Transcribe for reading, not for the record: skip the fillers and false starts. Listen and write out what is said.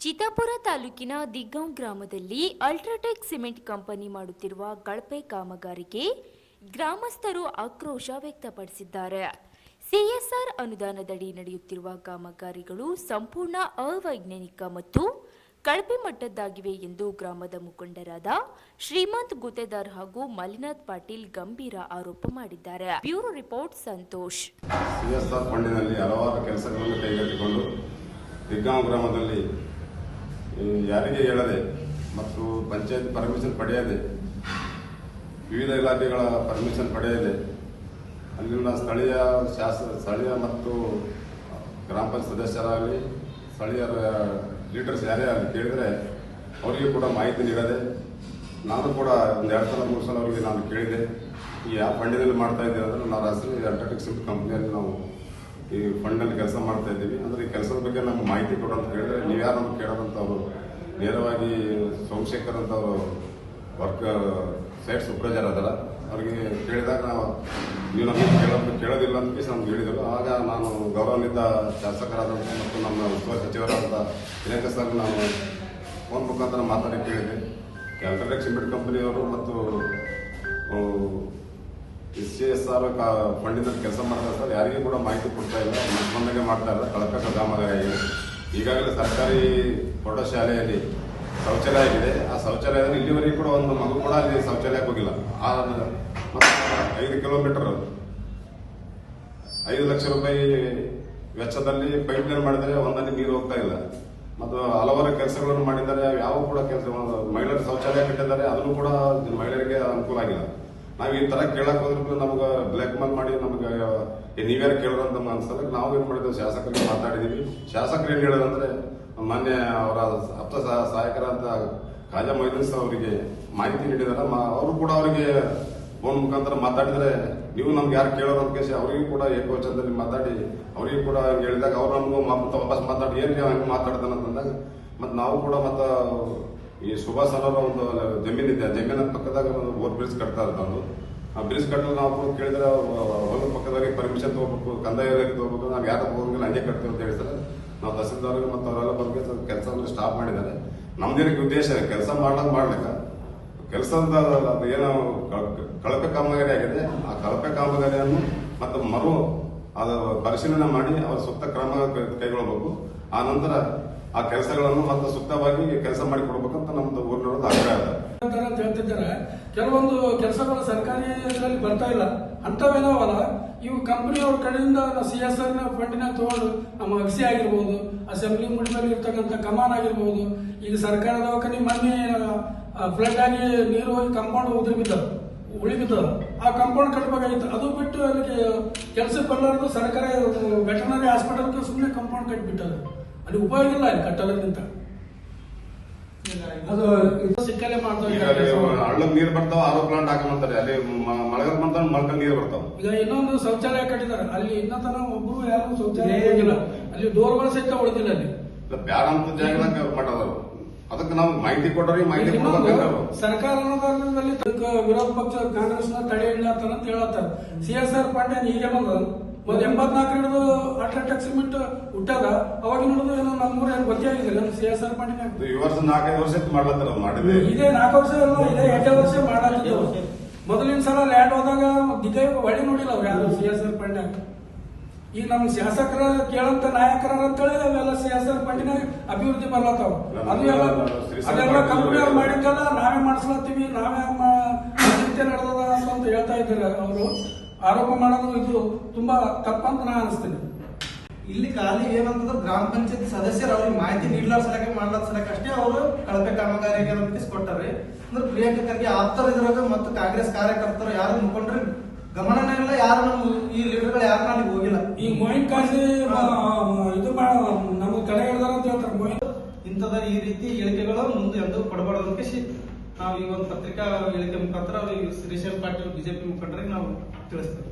ಚಿತ್ತಾಪುರ ತಾಲೂಕಿನ ದಿಗ್ಗಾಂವ್ ಗ್ರಾಮದಲ್ಲಿ UltraTech cement company ಮಾಡುತ್ತಿರುವ ಕಳಪೆ ಕಾಮಗಾರಿಗೆ ಗ್ರಾಮಸ್ಥರು ಆಕ್ರೋಶ ವ್ಯಕ್ತಪಡಿಸಿದ್ದಾರೆ. ಸಿಎಸ್ಆರ್ ಅನುದಾನದಡಿ ನಡೆಯುತ್ತಿರುವ ಕಾಮಗಾರಿಗಳು ಸಂಪೂರ್ಣ ಅವೈಜ್ಞಾನಿಕ ಮತ್ತು ಕಳಪೆ ಮಟ್ಟದ್ದಾಗಿವೆ ಎಂದು ಗ್ರಾಮದ ಮುಖಂಡರಾದ ಶ್ರೀಮಂತ್ ಗುತ್ತೇದಾರ್ ಹಾಗೂ ಮಲ್ಲಿನಾಥ್ ಪಾಟೀಲ್ ಗಂಭೀರ ಆರೋಪ ಮಾಡಿದ್ದಾರೆ. Bureau report Santosh. ಸಿಎಸ್ಆರ್ ಫಂಡಿನಲ್ಲಿ ಹಲವಾರು ಕೆಲಸಗಳನ್ನು ಕೈಗೆತ್ತಿಕೊಂಡು ದಿಗ್ಗಾಂವ್ ಗ್ರಾಮದಲ್ಲಿ ಯಾರಿಗೆ ಹೇಳದೆ ಮತ್ತು ಪಂಚಾಯತ್ ಪರ್ಮಿಷನ್ ಪಡೆಯದೆ ವಿವಿಧ ಇಲಾಖೆಗಳ ಪರ್ಮಿಷನ್ ಪಡೆಯದೆ ಅಲ್ಲಿನ ಸ್ಥಳೀಯ ಮತ್ತು ಗ್ರಾಮ ಪಂಚಾಯತ್ ಸದಸ್ಯರಾಗಲಿ ಸ್ಥಳೀಯ ಲೀಡರ್ಸ್ ಯಾರೇ ಆಗಲಿ ಕೇಳಿದರೆ ಅವರಿಗೆ ಕೂಡ ಮಾಹಿತಿ ನೀಡದೆ ನಾನು ಕೂಡ ಒಂದು 2 ಸಲ 3 ಸಲ ಅವರಿಗೆ ನಾನು ಕೇಳಿದೆ. ಈ ಯಾವ ಫಂಡಿನಲ್ಲಿ ಮಾಡ್ತಾ ಇದ್ದೀವಿ ಅಂದರೆ ನಾವು ಹೆಸರು ಅಲ್ಟ್ರಾಟೆಕ್ ಸಿಮೆಂಟ್ ಕಂಪ್ನಿಯಲ್ಲಿ ನಾವು ಈ ಫಂಡ್ನಲ್ಲಿ ಕೆಲಸ ಮಾಡ್ತಾ ಇದ್ದೀವಿ. ಅಂದರೆ ಈ ಕೆಲಸದ ಬಗ್ಗೆ ನಮ್ಗೆ ಮಾಹಿತಿ ಕೊಡು ಅಂತ ಹೇಳಿದ್ರೆ ನೀವ್ಯಾರು ನಮ್ಗೆ ಕೇಳೋದಂಥವ್ರು ನೇರವಾಗಿ ಸೋಮಶೇಖರ್ ಅಂತವರು ವರ್ಕ್ ಸೈಟ್ ಸೂಪರ್ವೈಸರ್ ಅದಲ್ಲ, ಅವರಿಗೆ ಕೇಳಿದಾಗ ನಾವು ನೀವು ನಮಗೆ ಕೇಳೋದಿಲ್ಲ ಅಂತ ಕೇಸಿ ನಮ್ಗೆ ಹೇಳಿದರು. ಆಗ ನಾನು ಗೌರವಾನ್ವಿತ ಶಾಸಕರಾದಂಥ ಮತ್ತು ನಮ್ಮ ಉಸ್ತುವಾರಿ ಸಚಿವರಾದಂಥ ದಿನೇಶ ಸರ್ ನಾನು ಫೋನ್ ಮುಖಾಂತರ ಮಾತಾಡಿ ಕೇಳಿದೆ. ಅಲ್ಟ್ರಾಟೆಕ್ ಸಿಮೆಂಟ್ ಕಂಪನಿಯವರು ಮತ್ತು ಸಿಎಸ್ಆರ್ ಫಂಡಿನಲ್ಲಿ ಕೆಲಸ ಮಾಡ್ತಾರೆ ಸರ್, ಯಾರಿಗೂ ಕೂಡ ಮಾಹಿತಿ ಕೊಡ್ತಾ ಇಲ್ಲ, ಮಂದಿಗೆ ಮಾಡ್ತಾ ಇಲ್ಲ, ಕಳಪೆ ಕಾಮಗಾರಿ ಆಗಿದೆ. ಈಗಾಗಲೇ ಸರ್ಕಾರಿ ಪ್ರೌಢಶಾಲೆಯಲ್ಲಿ ಶೌಚಾಲಯ ಆಗಿದೆ. ಆ ಶೌಚಾಲಯದಲ್ಲಿ ಇಲ್ಲಿವರೆಗೂ ಕೂಡ ಒಂದು ಮಗು ಕೂಡ ಅಲ್ಲಿ ಶೌಚಾಲಯಕ್ಕೆ ಹೋಗಿಲ್ಲ. ಮತ್ತು 5 ಕಿಲೋಮೀಟರ್ 5 ಲಕ್ಷ ರೂಪಾಯಿ ವೆಚ್ಚದಲ್ಲಿ ಪೈಪ್ ಲೈನ್ ಮಾಡಿದರೆ ಒಂದಲ್ಲಿ ನೀರು ಹೋಗ್ತಾ ಇಲ್ಲ. ಮತ್ತು ಹಲವಾರು ಕೆಲಸಗಳನ್ನು ಮಾಡಿದ್ದಾರೆ, ಯಾವ ಕೂಡ ಕೆಲಸ ಮಹಿಳೆಯರ ಶೌಚಾಲಯ ಕಟ್ಟಿದ್ದಾರೆ, ಅದನ್ನು ಕೂಡ ಮಹಿಳೆಯರಿಗೆ ಅನುಕೂಲ ಆಗಿಲ್ಲ. ನಾವು ಈ ತರ ಕೇಳಕ್ ಹೋದ್ರು ನಮ್ಗೆ ಬ್ಲಾಕ್ ಮೇಲ್ ಮಾಡಿ ನಮ್ಗೆ ನೀವ್ಯಾರು ಕೇಳೋರು ಅಂತ ಅನ್ಸಲ್ಲ. ನಾವು ಏನ್ ಮಾಡಿದ್ವಿ, ಶಾಸಕರಿಗೆ ಮಾತಾಡಿದೀವಿ. ಶಾಸಕರು ಏನ್ ಹೇಳೋದಂದ್ರೆ ಮೊನ್ನೆ ಅವರ ಆಪ್ತ ಸಹಾಯಕರಂತ ಖಾಜಾ ಮೊಯ್ದೀನ್ ಅವರಿಗೆ ಮಾಹಿತಿ ನೀಡಿದಾರೆ. ಅವರು ಕೂಡ ಅವರಿಗೆ ಫೋನ್ ಮುಖಾಂತರ ಮಾತಾಡಿದ್ರೆ ನೀವು ನಮ್ಗೆ ಯಾರು ಕೇಳೋರು ಅಂತ ಕೇಸಿ ಅವರಿಗೂ ಕೂಡ ಏಕವಚನದಲ್ಲಿ ಮಾತಾಡಿ ಅವರಿಗೂ ಕೂಡ ಹೇಳಿದಾಗ ಅವ್ರು ನಮಗೂ ವಾಪಸ್ ಮಾತಾಡಿ ಏನ್ ಹಂಗೆ ಮಾತಾಡ್ತಾನೆ ಅಂತಂದಾಗ ಮತ್ತೆ ನಾವು ಕೂಡ ಮತ್ತೆ ಈ ಸುಭಾಷ್ ಅವರ ಒಂದು ಜಮೀನಿದೆ, ಜಮೀನ ಪಕ್ಕದಾಗ ಓವರ್ ಬ್ರಿಡ್ಜ್ ಕಟ್ತಾ ಇರ್ತಾನು. ಆ ಬ್ರಿಡ್ಜ್ ಕಟ್ಟಲು ನಾವು ಕೇಳಿದ್ರೆ ಹೊಲ ಪಕ್ಕದವರಿಗೆ ಪರ್ಮಿಷನ್ ತಗೋಬೇಕು, ಕಂದಾಯ ತಗೋಬೇಕು, ನಾವು ಯಾರು ಹೋಗಿಲ್ಲ ಹಂಗೆ ಕಟ್ತೀವಿ ಅಂತ ಹೇಳಿದ್ರೆ ನಾವು ತಹಸೀಲ್ದಾರ್ಗೆ ಮತ್ತು ಅವರೆಲ್ಲ ಬಗ್ಗೆ ಕೆಲಸವನ್ನು ಸ್ಟಾಪ್ ಮಾಡಿದ್ದಾರೆ. ನಮ್ದೇನಕ್ಕೆ ಉದ್ದೇಶ ಕೆಲಸ ಮಾಡ್ಲಿಕ್ಕ ಕೆಲಸದ ಏನು ಕಳಪೆ ಕಾಮಗಾರಿ ಆಗಿದೆ, ಆ ಕಳಪೆ ಕಾಮಗಾರಿಯನ್ನು ಮತ್ತು ಅದು ಪರಿಶೀಲನೆ ಮಾಡಿ ಅವರ ಸೂಕ್ತ ಕ್ರಮ ಕೈಗೊಳ್ಳಬೇಕು. ಆ ನಂತರ ಆ ಕೆಲಸಗಳನ್ನು ಮತ್ತೆ ಸೂಕ್ತವಾಗಿ ಕೆಲಸ ಮಾಡಿ ಕೊಡ್ಬೇಕಂತ ನಮ್ದು ಊರಿನವ್ರದ್ದು ಆಗ್ರಹ ಅಂತ ಹೇಳ್ತಿದ್ದಾರೆ. ಕೆಲವೊಂದು ಕೆಲಸಗಳು ಸರ್ಕಾರಿ ಇದರಲ್ಲಿ ಬರ್ತಾ ಇಲ್ಲ, ಅಂತವೇನವಲ್ಲ ಇವು ಕಂಪನಿಯವ್ರ ಕಡೆಯಿಂದ ಸಿಎಸ್ಆರ್ ಫಂಡಿನ ತಗೊಂಡು ನಮ್ಮ ಅಗಸಿ ಆಗಿರ್ಬೋದು, ಅಸೆಂಬ್ಲಿ ಮುಡಿನಲ್ಲಿ ಇರ್ತಕ್ಕಂಥ ಕಮಾನ್ ಆಗಿರ್ಬೋದು, ಈಗ ಸರ್ಕಾರದ ದವಾಖಾನೆ ಮೊನ್ನೆ ಫ್ಲಡ್ ಆಗಿ ನೀರು ಹೋಗಿ ಕಂಪೌಂಡ್ ಉಳಿಬಿದ್ದವು. ಆ ಕಂಪೌಂಡ್ ಕಟ್ಟಬೇಕಾಗಿತ್ತು. ಅದು ಬಿಟ್ಟು ಅದಕ್ಕೆ ಕೆಲಸ ಬರಲಾರದು ಸರ್ಕಾರ ವೆಟರ್ನರಿ ಹಾಸ್ಪಿಟಲ್ಗೆ ಸುಮ್ಮನೆ ಕಂಪೌಂಡ್ ಕಟ್ಟಿಬಿಟ್ಟರು. ಅಲ್ಲಿ ಉಪಯೋಗ ಇಲ್ಲ ಅಲ್ಲಿ ಕಟ್ಟೋದ್ರಿಂದ. ಅದು ಸಿಕ್ಕಲ್ಲೇ ಮಾಡ್ತಾರೆ. ಹಳ್ಳದ ನೀರು ಬರ್ತಾವ, ಆರೋ ಪ್ಲಾಂಟ್ ಹಾಕೊಂತಾರೆ. ಅಲ್ಲಿ ಮಳೆಗಾಲ ಬಂತ ಮಳ್ಕಲ್ ನೀರು ಬರ್ತಾವ. ಈಗ ಇನ್ನೊಂದು ಶೌಚಾಲಯ ಕಟ್ಟಿದ್ದಾರೆ ಅಲ್ಲಿ, ಇನ್ನೊಂದು ಒಬ್ರು ಯಾರು ಶೌಚಾಲಯ ಹೋಗಿಲ್ಲ, ಅಲ್ಲಿ ಡೋರ್ಗಳು ಸಹಿತ ಉಳಿದಿಲ್ಲ. ಅಲ್ಲಿ ಬ್ಯಾಡ ಅಂತ ಜಾಗದಾಗ ಮಾಡೋರು. ಅದಕ್ಕೆ ನಾವು ಮಾಹಿತಿ ಕೊಟ್ಟರೆ ಮಾಹಿತಿ ಸರ್ಕಾರ ಅನುದಾನದಲ್ಲಿ ವಿರೋಧ ಪಕ್ಷ ಕಾಂಗ್ರೆಸ್ನ ತಡೆ ಹಿಡಿಯತ್ತಾರ ಅಂತ ಹೇಳತ್ತಾರ. ಸಿಎಸ್ಆರ್ ಫಂಡ್ ಹೀಗೆ ಬಂದ 84 ಹಿಡಿದು ಅಲ್ಟ್ರಾಟೆಕ್ ಸಿಮೆಂಟ್ ಹುಟ್ಟದ ಅವಾಗ ಹಿಡಿದು ಏನೋ ನಮ್ಮೂರ ಏನು ಗೊತ್ತಾಗಿಲ್ಲ ಸಿಎಸ್ಆರ್ ಫಂಡಿನ. ಈ ವರ್ಷ 4-5 ವರ್ಷ ಮಾಡ್ಲತ್ತಾರ ಮಾಡಿದ್ರೆ ಇದೇ 4 ವರ್ಷ ಅಲ್ಲ, ಇದೇ 8 ವರ್ಷ ಮಾಡಾಕಿದ್ರು. ಮೊದಲಿನ ಸಲ ಲ್ಯಾಂಡ್ ಹೋದಾಗ ದಿಗೈ ಒಳ್ಳೆ ನೋಡಿಲ್ಲ ಅವ್ರು ಯಾರು ಸಿಎಸ್ಆರ್ ಫಂಡ್. ಈಗ ನಮ್ ಶಾಸಕರ ಕೇಳಂತ ನಾಯಕರ ಅಂತೇಳಿ ಅವೆಲ್ಲ ಸಿಎಸ್ಆರ್ ಫಂಡಿನ ಅಭಿವೃದ್ಧಿ ಬರ್ಲತ್ತಾವ. ಅದೆಲ್ಲ ಕಂಪನಿಯವ್ರು ಮಾಡಿದ್ದೆಲ್ಲ ನಾವೇ ಮಾಡಿಸ್ಲತ್ತೀವಿ, ನಾವೇ ನಡೆದದ ಅಂತ ಹೇಳ್ತಾ ಇದ್ದಾರೆ. ಅವರು ಆರೋಪ ಮಾಡೋದು ಇದು ತುಂಬಾ ತಪ್ಪಂತ ನಾ ಅನಿಸ್ತೇನೆ. ಇಲ್ಲಿ ಖಾಲಿ ಏನಂತಂದ್ರೆ ಗ್ರಾಮ ಪಂಚಾಯತ್ ಸದಸ್ಯರು ಅವ್ರಿಗೆ ಮಾಹಿತಿ ನೀಡ್ಲಾರ ಸಲಕ್ಕೆ ಮಾಡ್ಲಾರ ಸಲಕ್ಕೆ ಅಷ್ಟೇ ಅವರು ಕಳಪೆ ಕಾಮಗಾರಿಗೆ ಕೊಟ್ಟಾರೆ. ಅಂದ್ರೆ ಪ್ರಿಯಾಂಕ ಖರ್ಗೆ ಆಪ್ತರ ಇದ್ರಾಗ ಮತ್ತು ಕಾಂಗ್ರೆಸ್ ಕಾರ್ಯಕರ್ತರು ಯಾರು ಮುಖಂಡ್ರೆ ಗಮನನೇ ಇಲ್ಲ, ಯಾರು ನಮ್ಮ ಈ ಲೀಡರ್ಗಳು ಯಾರು ಅಲ್ಲಿ ಹೋಗಿಲ್ಲ. ಈ ಮೊಯಿನ್ ಕಾಜಿ ಇದು ನಮ್ಗೆ ತಡೆ ಹಿಡಿದಾರ ಅಂತ ಹೇಳ್ತಾರೆ. ಇಂಥದ ಈ ರೀತಿ ಹೇಳಿಕೆಗಳು ಮುಂದೆ ಎಂದು ಕೊಡಬಾರ್ದು ನಾವು ಈ ಒಂದು ಪತ್ರಿಕಾ ಹೇಳಿಕೆ ಮುಖಾಂತರ ಶ್ರೀಶೈಲ್ ಪಾಟೀಲ್ ಬಿಜೆಪಿ ಮುಖಂಡರಿಗೆ ನಾವು ತಿಳಿಸ್ತೇವೆ.